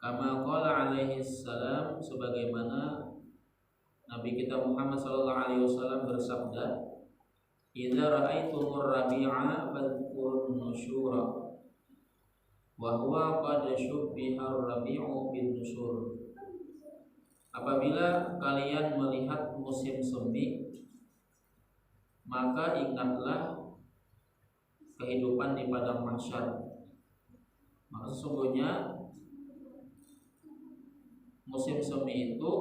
Kama qala alaihi salam, sebagaimana Nabi kita Muhammad sallallahu alaihi wasallam bersabda, "Idza ra'aitumur rabi'a fadhkurun nusyura wa huwa qad syubbiha ar-rabi'u bin nusyur." Apabila kalian melihat musim semi, maka ingatlah kehidupan di padang mahsyar. Maka sesungguhnya musim semi itu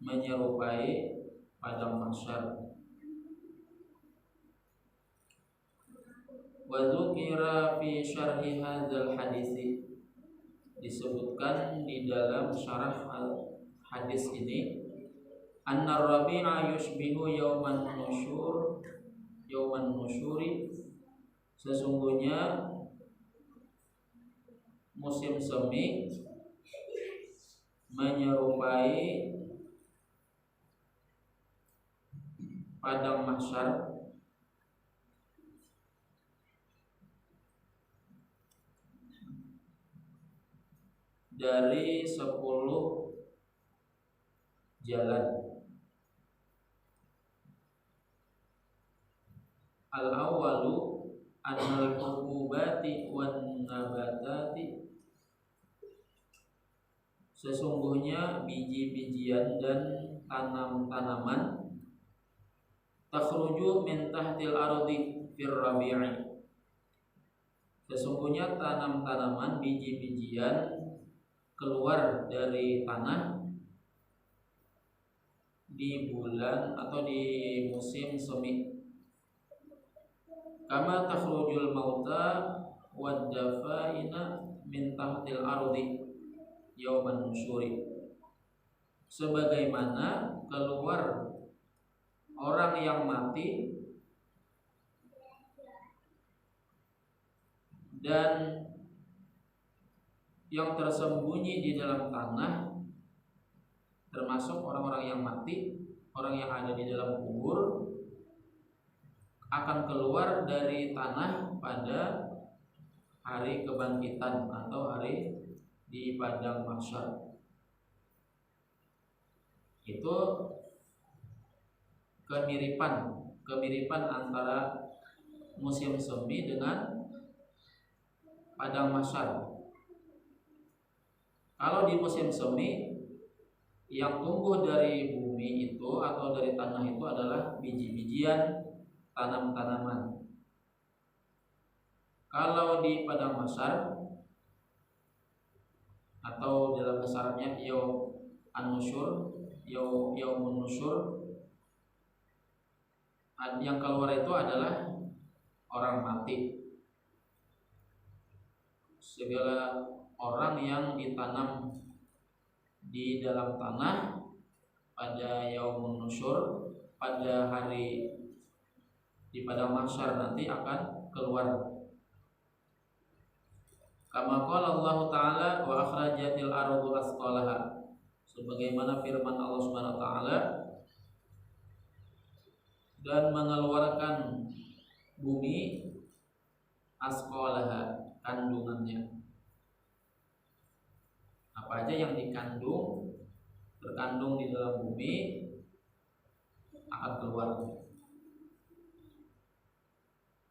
menyerupai padang mahsyar. Wa dzukira fi syarhi hadzal hadis, disebutkan di dalam syarah hadis ini, anna rabi'a yushbihu yauman nusyuri, sesungguhnya musim semi menyerupai padang mahsyar. Dari 10 jalan. Al-awwalu annal hububati wan nabatati, sesungguhnya biji-bijian dan tanam-tanaman, takhruju min tahtil ardi fir rabi'i, sesungguhnya tanam-tanaman, biji-bijian keluar dari tanah di bulan atau di musim semi. Kama takhrujul mauta wad dafaina min tahtil ardi yauman nusyuri, sebagaimana keluar orang yang mati dan yang tersembunyi di dalam tanah, termasuk orang-orang yang mati, orang yang ada di dalam kubur, akan keluar dari tanah pada hari kebangkitan atau hari di padang mahsyar. Itu kemiripan antara musim semi dengan padang mahsyar. Kalau di musim semi, yang tumbuh dari bumi itu atau dari tanah itu adalah biji-bijian, tanam-tanaman. Kalau di padang mahsyar atau dalam bahasa Arabnya yaumun nusyur, yang keluar itu adalah orang mati. Segala orang yang ditanam di dalam tanah pada yaumun nusyur, pada hari di padang mahsyar nanti akan keluar. Kama qala Allah Ta'ala, wa akhrajatil ardu asqalaha, sebagaimana firman Allah Subhanahu wa taala, dan mengeluarkan bumi asqalaha, kandungannya. Apa aja yang terkandung di dalam bumi akan keluar.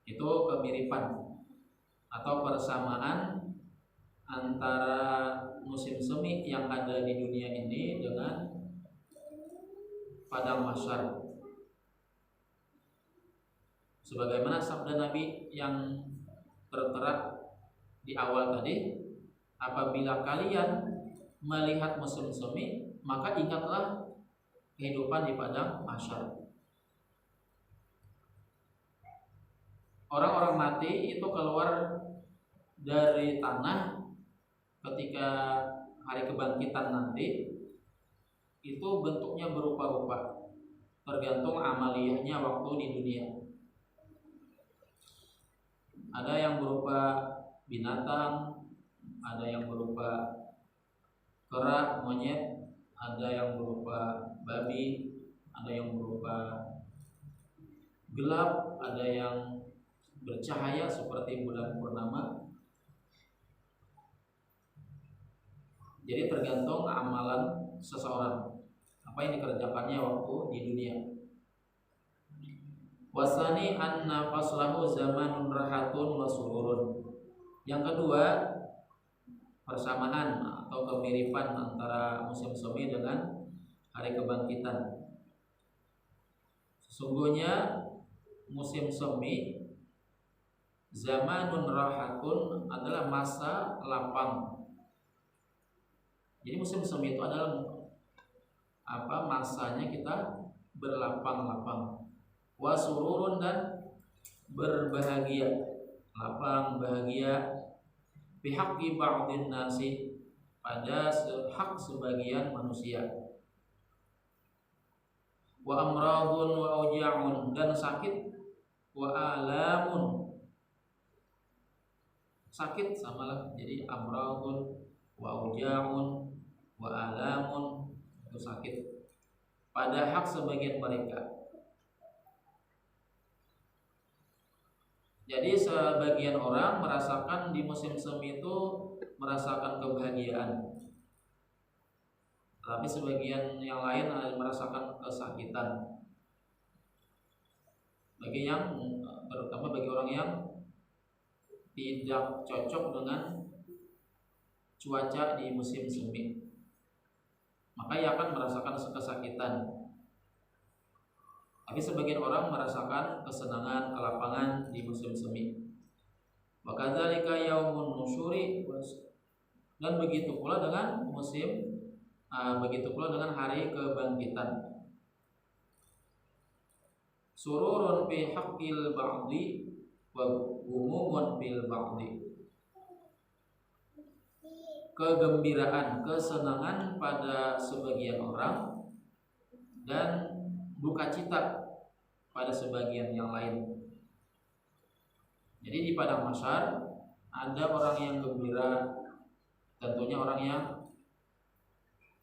Itu kemiripan atau persamaan antara musim semi yang ada di dunia ini dengan padang mahsyar. Sebagaimana sabda Nabi yang tertera di awal tadi, apabila kalian melihat musim semi, maka ingatlah kehidupan di padang mahsyar. Orang-orang mati itu keluar dari tanah ketika hari kebangkitan nanti, itu bentuknya berupa-rupa, tergantung amaliyahnya waktu di dunia. Ada yang berupa binatang, ada yang berupa kera, monyet, ada yang berupa babi, ada yang berupa gelap, ada yang bercahaya seperti bulan purnama. Jadi tergantung amalan seseorang, apa yang dikerjakannya waktu di dunia. Wasani anna faslahu zamanun rahatun wa sururun. Yang kedua, persamaan atau kemiripan antara musim semi dengan hari kebangkitan. Sesungguhnya musim semi, zamanun rahatun adalah masa lapang. Jadi musim semi itu adalah masanya kita berlapang-lapang. Wasururun dan berbahagia, lapang bahagia. Bihaqqi ba'dhin nasi, pada hak sebagian manusia. Wa amradun wa auja'un, dan sakit. Wa alamun, sakit samalah, jadi amradun wa auja'un wa alamun, itu sakit pada hak sebagian mereka. Jadi sebagian orang merasakan di musim semi itu merasakan kebahagiaan, tapi sebagian yang lain merasakan kesakitan. Terutama bagi orang yang tidak cocok dengan cuaca di musim semi, maka ia akan merasakan kesakitan. Tapi sebagian orang merasakan kesenangan, kelapangan di musim semi. Wa kadzalika yaumun nusyuri, dan begitu pula dengan hari kebangkitan. Sururun fi haqqil ba'di wa gumumun bil ba'di. Kegembiraan, kesenangan pada sebagian orang dan duka cita pada sebagian yang lain. Jadi di padang mahsyar ada orang yang gembira, tentunya orang yang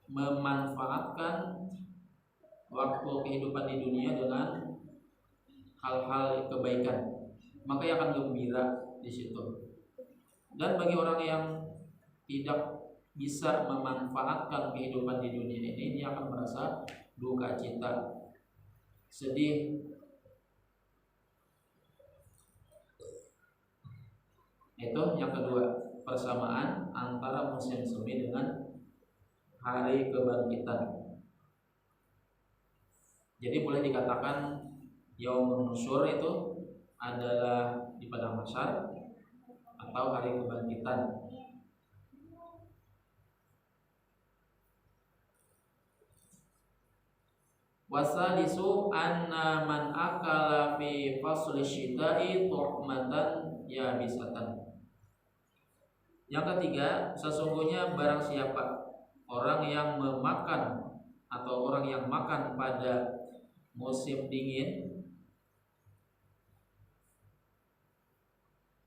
memanfaatkan waktu kehidupan di dunia dengan hal-hal kebaikan, maka ia akan gembira di situ. Dan bagi orang yang tidak bisa memanfaatkan kehidupan di dunia ini, dia akan merasa duka cita, sedih. Itu yang kedua, persamaan antara musim semi dengan hari kebangkitan. Jadi boleh dikatakan Yaumun Nusyur itu adalah di padang mahsyar atau hari kebangkitan. Wasadisu anna man akala fi fasli syita'i tu'matan yabisatan. Yang ketiga, sesungguhnya barang siapa orang yang memakan atau orang yang makan pada musim dingin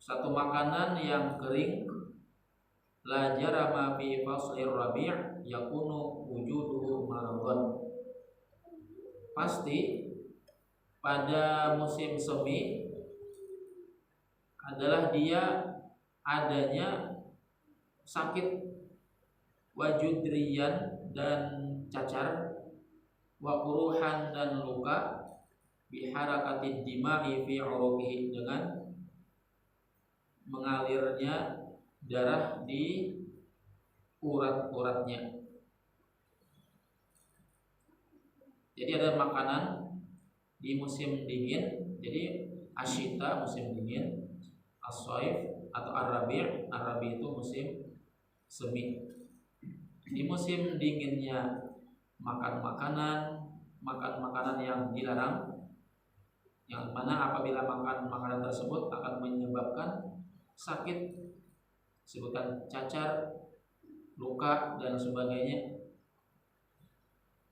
satu makanan yang kering, la jarama fi fasli rabi' yakunu wujuduhu maradhan. Pasti pada musim semi adalah dia adanya sakit, wajudriyan dan cacar, wa quruhan dan luka, biharakatid dima'i fi uruqihi, dengan mengalirnya darah di urat-uratnya. Jadi ada makanan di musim dingin, jadi asyita musim dingin, as-saif atau ar-rabi', ar-rabi' itu musim semi. Di musim dinginnya makan makanan yang dilarang, yang mana apabila makan makanan tersebut akan menyebabkan sakit, sebutkan cacar, luka dan sebagainya.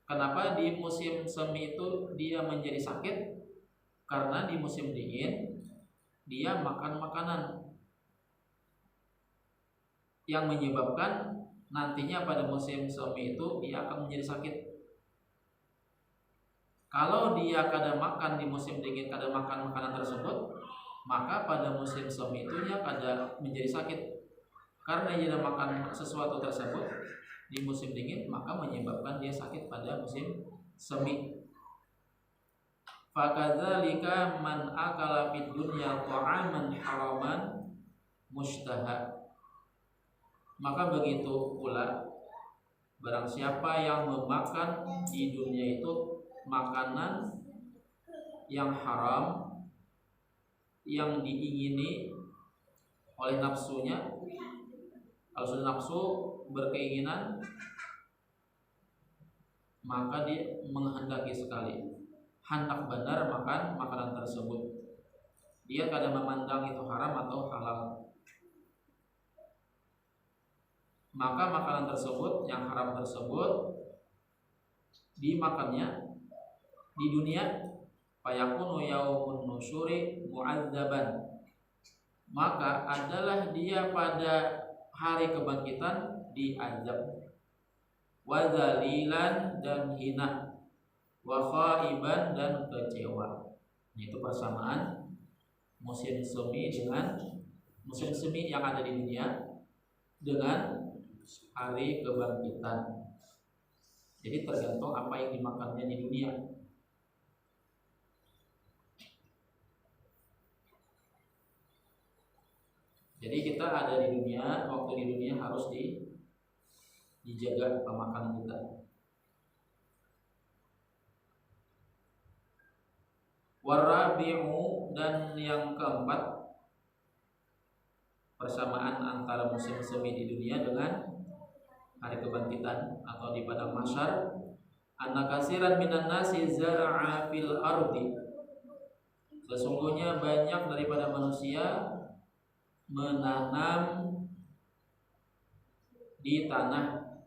Kenapa di musim semi itu dia menjadi sakit? Karena di musim dingin dia makan makanan yang menyebabkan nantinya pada musim semi itu dia akan menjadi sakit. Kalau dia kadang makan di musim dingin, kadang makan makanan tersebut, maka pada musim semi itu dia kadang menjadi sakit. Karena dia makan sesuatu tersebut, di musim dingin, maka menyebabkan dia sakit pada musim semi. Fakadzalika man akala fid dunya ta'aman haraman mustaha. Maka begitu pula barang siapa yang memakan di dunia itu makanan yang haram, yang diingini oleh nafsunya. Kalau sudah nafsu berkeinginan, maka dia menghendaki sekali, hendak benar makan makanan tersebut. Dia kadang memandang itu haram atau halal. Maka makanan tersebut, yang haram tersebut, dimakannya di dunia, fayakunu yaumun nusyuri mu'adzaban. Maka adalah dia pada hari kebangkitan diazab, wadzalilan dan hina, wa khaiban dan kecewa. Itu persamaan musim semi dengan musim semi yang ada di dunia dengan hari kebangkitan. Jadi tergantung apa yang dimakannya di dunia. Jadi kita ada di dunia, waktu di dunia harus dijaga pemakanan kita. Warabi'u, dan yang keempat, persamaan antara musim semi di dunia dengan hari kebangkitan atau di padang mahsyar. Anna katsiran minan nasi zar'a fil ardi. Sesungguhnya banyak daripada manusia menanam di tanah,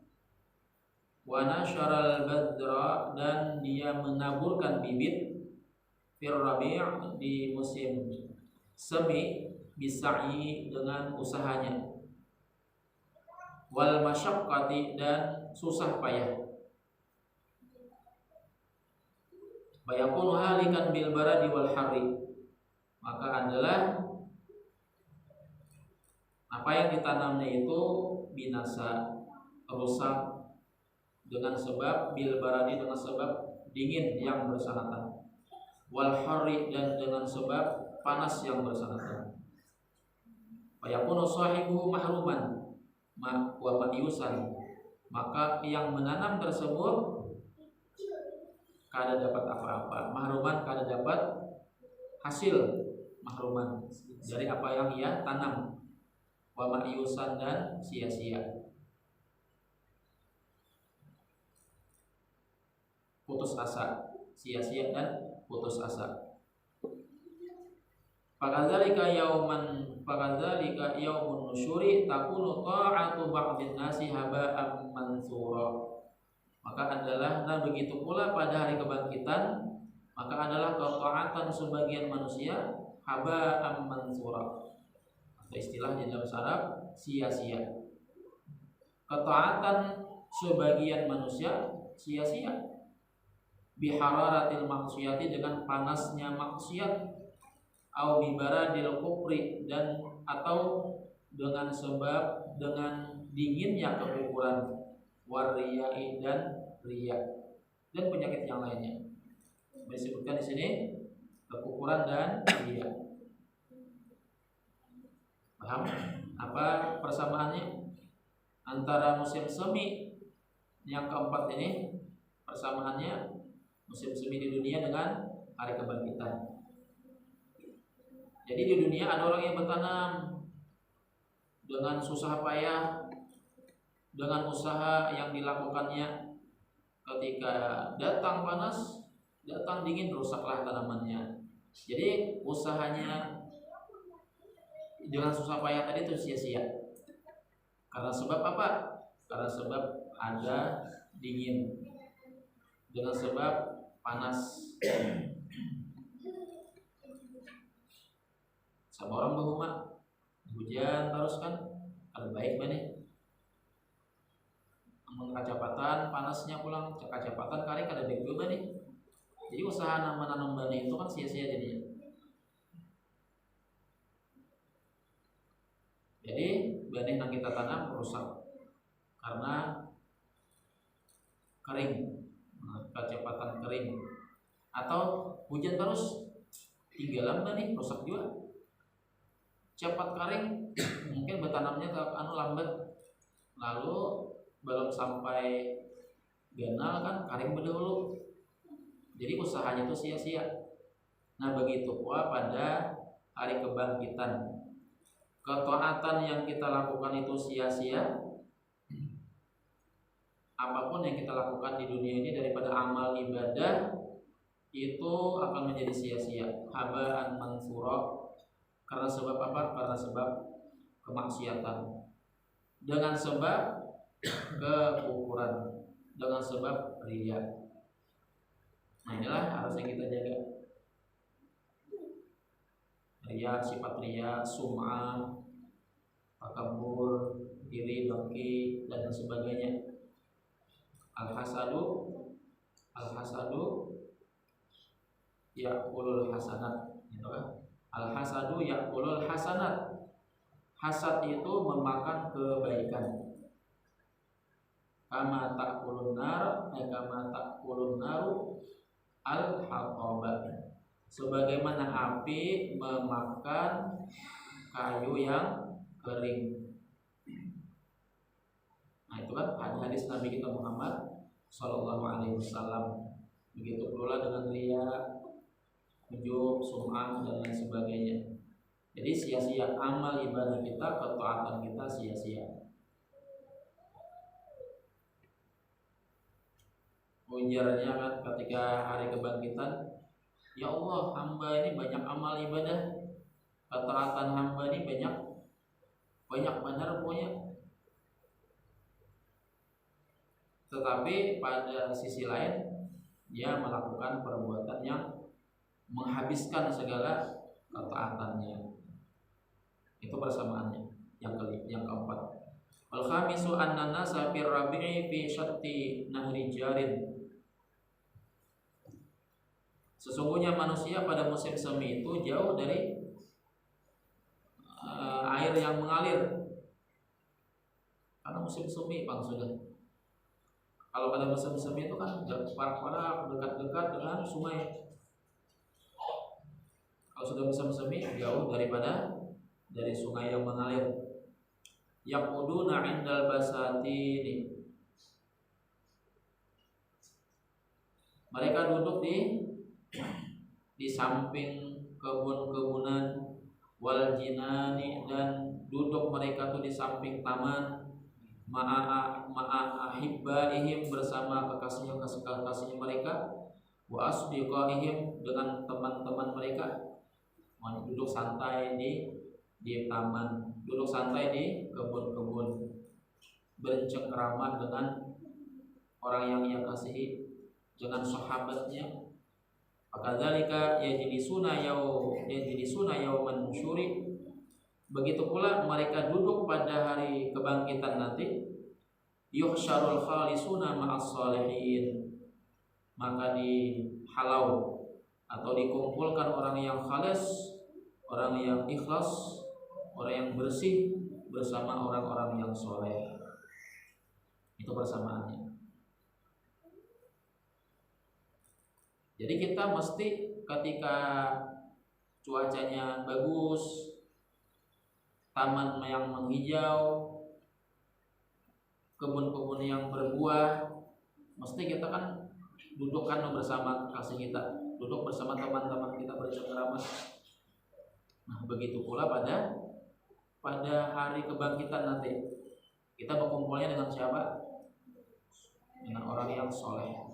wa nasyaral badra, dan dia menaburkan bibit, fir rabi' di musim semi, bisa'i dengan usahanya, wal masyaqqati, dan susah payah. Bayakunu halikan bil baradi wal harri, maka adalah apa yang ditanamnya itu binasa, rusak dengan sebab bil baradi, dengan sebab dingin yang bersangatan, wal harri, dan dengan sebab panas yang bersangatan. Fayakunu sahibuhu mahruman wa madyusan, maka yang menanam tersebut kada dapat apa-apa, mahruman kada dapat hasil, mahruman dari apa yang ia tanam, wa madyusan, dan sia-sia, putus asa, sia-sia dan putus asa. Fakadzalika yaumun nusyuri takunu ta'atu ba'dhin nasi haba'an mansura. Maka adalah, nah begitu pula pada hari kebangkitan, maka adalah ketaatan sebagian manusia haba'an mansura, atau istilah di dalam Arab sia-sia. Ketaatan sebagian manusia sia-sia, bihararatil maksiyati, dengan panasnya maksiat, au bibaradil kufri, dan atau dengan sebab dengan dinginnya kekufuran, wariyai, dan riya, dan penyakit yang lainnya. Disebutkan di sini kekufuran dan riya. Paham apa persamaannya antara musim semi yang keempat ini? Persamaannya musim semi di dunia dengan hari kebangkitan. Jadi di dunia ada orang yang bertanam dengan susah payah, dengan usaha yang dilakukannya. Ketika datang panas, datang dingin, rusaklah tanamannya. Jadi usahanya dengan susah payah tadi itu sia-sia. Karena sebab apa? Karena sebab ada dingin, dengan sebab panas. Sama orang berumah hujan terus kan, ada baik mana? Namun kacapatan panasnya pulang, kacapatan kari kada baik juga nih. Jadi usaha menanam bani itu kan sia-sia jadinya. Jadi bani yang kita tanam rusak karena kering, kecepatan kering, atau hujan terus tinggalan nih rusak juga. Cepat kering mungkin bertanamnya ke lambat, lalu belum sampai ganal kan kering dulu, jadi usahanya itu sia-sia. Nah begitu pula pada hari kebangkitan, ketaatan yang kita lakukan itu sia-sia. Apapun yang kita lakukan di dunia ini daripada amal ibadah itu akan menjadi sia-sia, habaan mansura. Karena sebab apa? Karena sebab kemaksiatan, dengan sebab kekufuran, dengan sebab riya. Nah inilah harus yang kita jaga. Riya, sifat riya, sum'ah, takabur, iri, dengki, dan sebagainya. Al-hasadu ya'kulul hasanat, gitu kan? Al-hasadu ya'kulul hasanat. Hasad itu memakan kebaikan. Kama ta'kulun naru al-haqabah. Sebagaimana api memakan kayu yang kering. Nah itu kan ada hadis Nabi kita Muhammad Sallallahu Alaihi Wasallam. Begitu pula dengan riya, ujub, sum'ah, dan lain sebagainya. Jadi sia-sia amal ibadah kita, ketaatan kita sia-sia. Ujarnya kan ketika hari kebangkitan, ya Allah, hamba ini banyak amal ibadah, ketaatan hamba ini banyak benar punya. Tetapi pada sisi lain dia melakukan perbuatan yang menghabiskan segala ketaatannya. Itu persamaannya. Yang keempat, al-khamisu anna nasa fir rabi'i fi syatti nahri jarin. Sesungguhnya manusia pada musim semi itu jauh dari air yang mengalir. Karena musim semi Bang sudah. Kalau pada musim semi itu kan parak-parak, dekat-dekat dengan sungai. Kalau sudah musim semi jauh dari sungai yang mengalir. Yaquduna 'indal basatini. Mereka duduk di samping kebun-kebunan, wal jinani, dan duduk mereka tuh di samping taman, ma'ahibbaihim, bersama kekasih mereka, wa asdiqaihim, dengan teman-teman mereka. Duduk santai di taman, duduk santai di kebun-kebun, bercengkrama dengan orang yang ia kasihi, dengan sahabatnya. Fakadzalika yajlisuna yauman nusyuri. Begitu pula mereka duduk pada hari kebangkitan nanti. Yuhsyarul khalisuna ma'as shalihin. Maka dihalau atau dikumpulkan orang yang khalis, orang yang ikhlas, orang yang bersih bersama orang-orang yang soleh. Itu persamaannya. Jadi kita mesti ketika cuacanya bagus, taman yang menghijau, kebun-kebun yang berbuah, mesti kita kan dudukkan bersama kasih kita, duduk bersama teman-teman kita bercengkrama. Nah, begitu pula pada hari kebangkitan nanti kita berkumpulnya dengan siapa? Dengan orang yang soleh.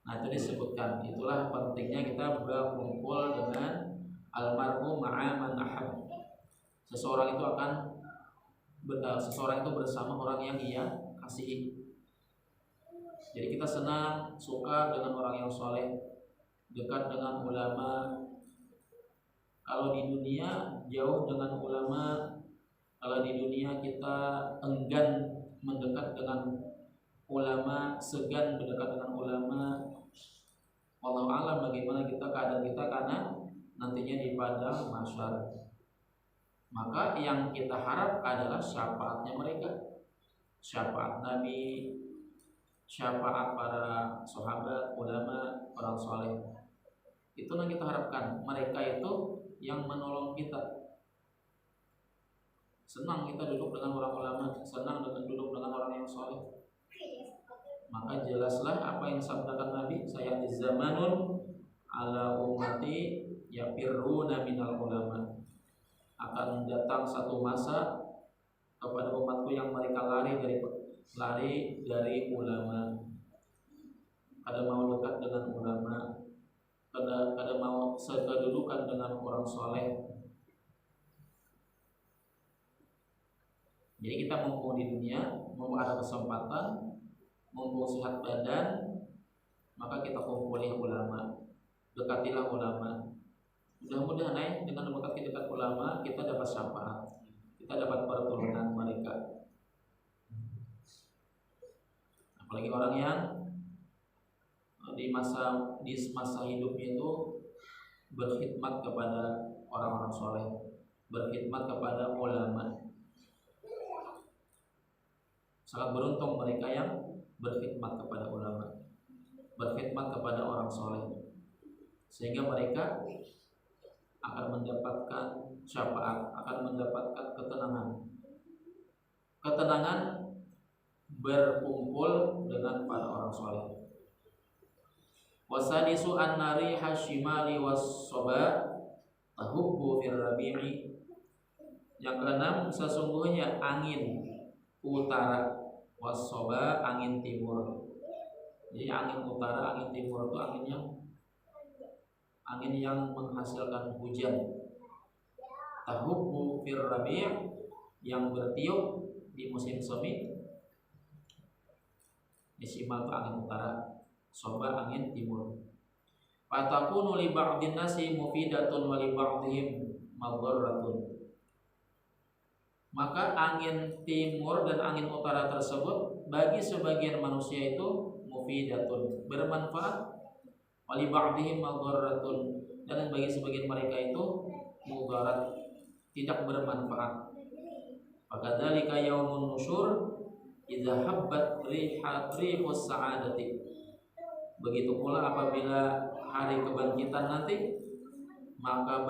Nah itu disebutkan, itulah pentingnya kita berkumpul dengan almarhum ma'a man ahab. Seseorang itu bersama orang yang ia kasihi. Jadi kita senang, suka dengan orang yang soleh, dekat dengan ulama. Kalau di dunia jauh dengan ulama, kalau di dunia kita enggan mendekat dengan ulama, segan mendekat dengan ulama. Wallahu a'lam bagaimana keadaan kita karena nantinya di padang mahsyar. Maka yang kita harap adalah syafaatnya mereka, syafaat Nabi, syafaat para sahabat, ulama, orang soleh. Itu yang kita harapkan. Mereka itu yang menolong kita. Senang kita duduk dengan orang ulama, senang dengan duduk dengan orang yang soleh. Maka jelaslah apa yang sabdakan Nabi, saya di zamanun ala ummati yafirruna minal ulama. Akan datang satu masa kepada umatku yang mereka lari dari ulama. Kada mau dekat dengan ulama, kada mau sekedudukan dengan orang soleh. Jadi kita mumpung di dunia, mumpung ada kesempatan, mumpung sehat badan, maka kita kumpuli ulama, dekatilah ulama. Mudah-mudahan dengan dekat ulama kita dapat syafaat, kita dapat pertolongan mereka. Apalagi orang yang di masa hidupnya itu berkhidmat kepada orang-orang soleh, berkhidmat kepada ulama. Sangat beruntung mereka yang berkhidmat kepada ulama, berkhidmat kepada orang soleh, sehingga mereka akan mendapatkan syafaat, akan mendapatkan ketenangan berkumpul dengan para orang soleh. Wasadisu an-nari hashimali was-soba tahubbu fir-rabi'i. Yang keenam, sesungguhnya angin utara, was-soba angin timur. Jadi angin utara, angin timur itu angin yang menghasilkan hujan. Tahubbu fir-rabi', yang bertiup di musim semi. Isimal itu angin utara, soba angin timur. Fatakunu li ba'din nasi mufidatun wa li ba'dihim madharratun. Maka angin timur dan angin utara tersebut bagi sebagian manusia itu mufidatun, bermanfaat, wa li ba'dihim madharratun, dan bagi sebagian mereka itu mudarat, tidak bermanfaat. Fakadzalika yaumun nusyur idza habbat rihus sa'adati. Begitu pula apabila hari kebangkitan nanti, maka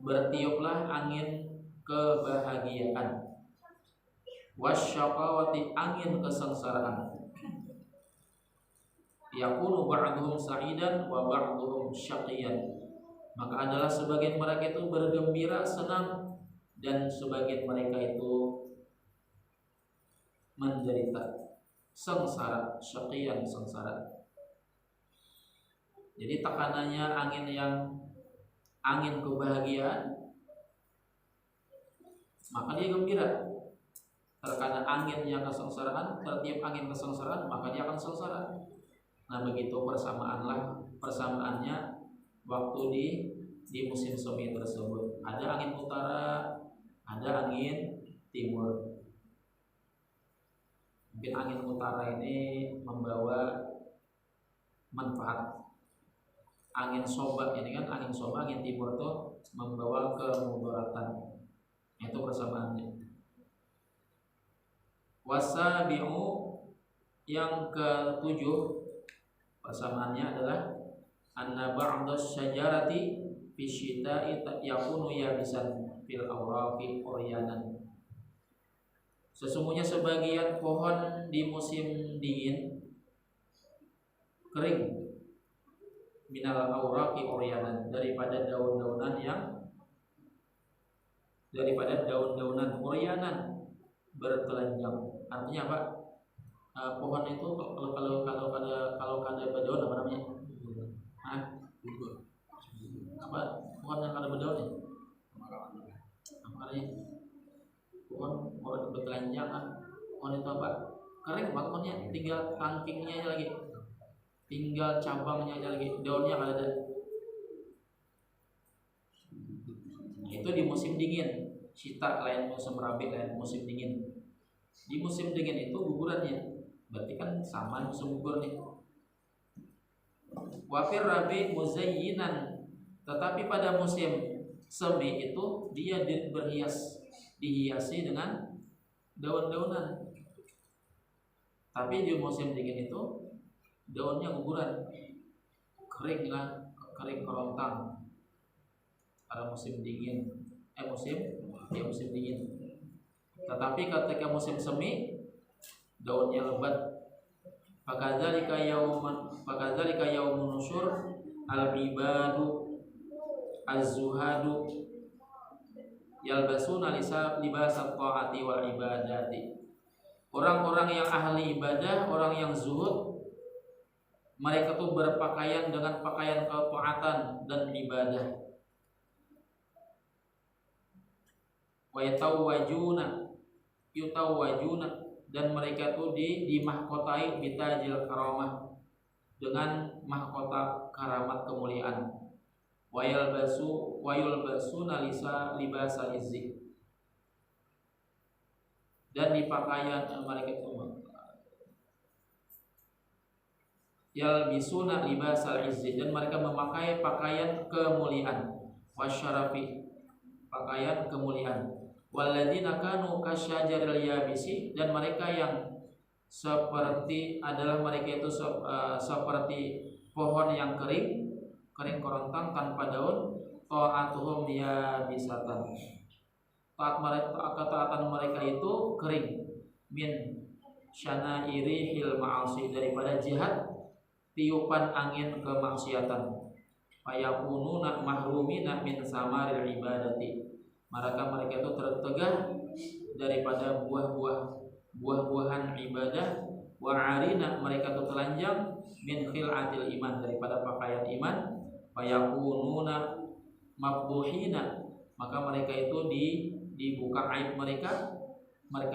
bertiuplah angin kebahagiaan, wasyaqawati, angin kesengsaraan. Yakunu ba'duhum sa'idan wa ba'duhum syaqiyan. Maka adalah sebagian mereka itu bergembira, senang, dan sebagian mereka itu menderita, sengsara, syaqiyan, sengsara. Jadi tekanannya angin kebahagiaan, maka dia gembira. Terkadang anginnya kesengsaraan, tertiup angin kesengsaraan, maka dia akan sengsara. Nah begitu persamaannya waktu di musim semi tersebut. Ada angin utara, ada angin timur. Mungkin angin utara ini membawa manfaat. Angin soba ini kan, angin soba, angin timur itu membawa kemudaratan. Itu persamaannya. Wasabi'u, yang ketujuh persamaannya adalah anna ba'das syajarati fi syita'i yakunu yabisan fil awraqi uryanan. Sesungguhnya sebagian pohon di musim dingin kering, minal awraqi uryanan, daripada daun-daunan uryanan, bertelanjang. Artinya apa? Pohon itu kalau kada berdaun apa namanya? Apa pohon yang kada berdaun ya? Apa namanya? Pohon bertelanjang kan? Pohon itu apa? Kering apa pohonnya? Tinggal tangkingnya aja lagi, tinggal cabangnya aja lagi, daunnya kada ada. Itu di musim dingin. Syita lain musim rabi, lain musim dingin. Di musim dingin itu gugurannya, berarti kan sama musim gugur nih. Wafir rabi muzayyinan, tetapi pada musim semi itu dia dihiasi dengan daun-daunan. Tapi di musim dingin itu daunnya guguran, kering lah, kering kerontang. Pada musim dingin, musim dingin. Tetapi ketika musim semi, daunnya lebat. Fakadzalika yaumun nusyur al-ibadu az-zuhadu yalbasuna libasat ta'ati wal ibadati. Orang-orang yang ahli ibadah, orang yang zuhud, mereka tuh berpakaian dengan pakaian ketaatan dan ibadah. Wa yutawwajuna, dan mereka tuh dimahkotai bitajil karamah, dengan mahkota karamat kemuliaan. Wa yulbasuna libasal izzi, dan di pakaian mereka itu yalbisuna libasal izzi, dan mereka memakai pakaian kemuliaan, wasyarafi, pakaian kemuliaan. Walladzina kanu kasyajaril yabisi, dan mereka yang seperti mereka itu seperti pohon yang kering kerontang tanpa daun. Ta'atuhum yabisatan, ketaatan mereka itu kering. Min syanairihil ma'asi, daripada jihad tiupan angin kemaksiatan. Fayakununa mahrumina min samaril ibadati, maka mereka itu tertegah daripada buah-buahan ibadah. Wa arina, mereka itu telanjang min khil'atil iman, daripada pakaian iman. Fayakununa mabduhina, maka mereka itu dibuka aib mereka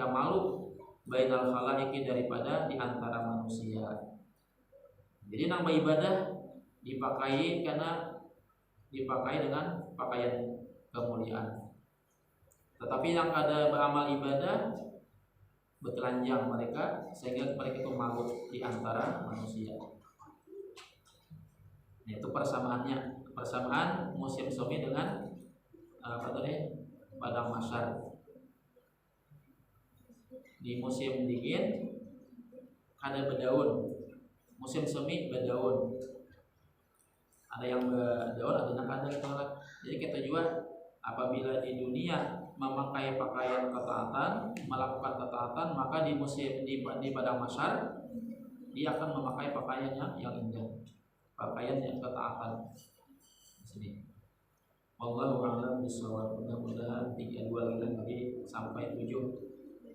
malu bainal khalaiki, daripada di antara manusia. Jadi nama ibadah dipakai dengan pakaian kemuliaan. Tetapi yang ada beramal ibadah bertelanjang mereka, sehingga mereka itu malu di antara manusia. Itu persamaan musim semi dengan padang mahsyar. Di musim dingin ada berdaun, musim semi berdaun. Ada yang berdaun, ada yang tolak. Jadi kita juga apabila di dunia memakai pakaian ketaatan, melakukan ketaatan, maka di padang mahsyar dia akan memakai pakaiannya yang indah, pakaian yang ketaatan. Di sini. Wallahu a'lam bishawab. Mudah-mudahan 3 lagi sampai 7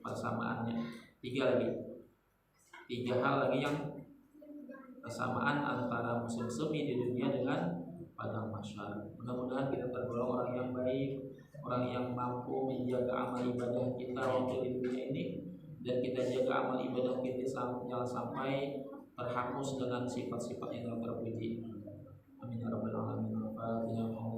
persamaannya. 3 hal lagi yang kesamaan antara musim semi di dunia dengan padang mahsyar. Mudah-mudahan kita tergolong orang yang baik, orang yang mampu menjaga amal ibadah kita waktu di dunia ini, dan kita jaga amal ibadah kita jangan sampai terhapus dengan sifat-sifat yang terpuji. Amin ya rabbal alamin. Al-Fatihah.